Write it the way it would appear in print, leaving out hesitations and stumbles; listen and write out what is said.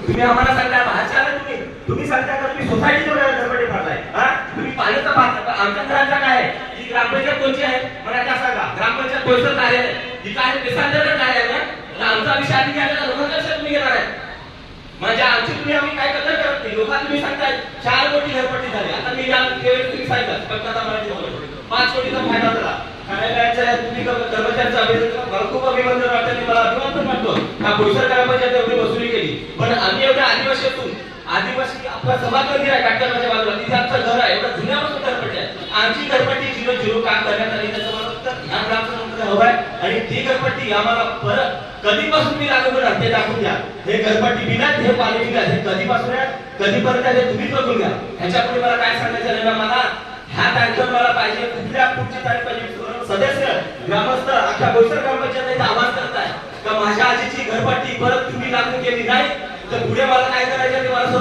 तुम्ही आम्हाला सांगता बाहेरचे आले तुम्ही सांगता का तुम्ही सोसायटीचे घरपट्टी भरलाय हा तुम्ही पाहिलं तर आमच्या घरांचा काय आहे ही ग्रामपंचायत कोणची आहे मला त्या सांगा ग्रामपंचायत कोणतं कार्यालय जिथं आहे पेसांदर कार्यालय आमचा विषय आधी घ्यायला लोकांचा तुम्ही घेणार आहे म्हणजे आमची तुम्ही आम्ही काय कदर करत नाही लोक तुम्ही सांगताय 4 कोटी घरपट्टी झाली आता मी तुम्ही सांगतात फक्त मराठी 5 कोटीचा फायदा झाला कार्यालयाच्या तुम्ही कर्मचाऱ्यांचा अभिनंदन मला खूप अभिनंदन वाटतं आणि मला अभिमान पण वाटतो हा बोईसर ग्रामपंचायत एवढी वसुली केली पण आम्ही एवढ्या आदिवासी असून आदिवासी आपला समाज मंदिर आहे काटकरच्या बाजूला तिथे आमचं घर आहे एवढं जुन्यापासून घरपट्टी आहे आमची घरपट्टी 0-0 काम करण्यात आली त्याचं मला फक्त ह्या ग्रामसंघामध्ये हवं आहे आणि ती घरपट्टी आम्हाला परत कधीपासून मी लागू करणार ते दाखवून द्या हे घरपट्टी बिलात हे पाणी बिलात हे कधीपासून आहे कधीपर्यंत आहे तुम्ही बघून घ्या ह्याच्यापुढे मला काय सांगायचं नाही मला ह्या तारखेवर मला पाहिजे कुठल्या पुढची तारीख पाहिजे सदस्य ग्रामस्थ अख्ख्या बोईसर ग्रामपंचायतीचा आवाज करताय का माझ्या आजीची घरपट्टी परत तुम्ही लागू केली नाही तर पुढे मला काय करायचं ते मला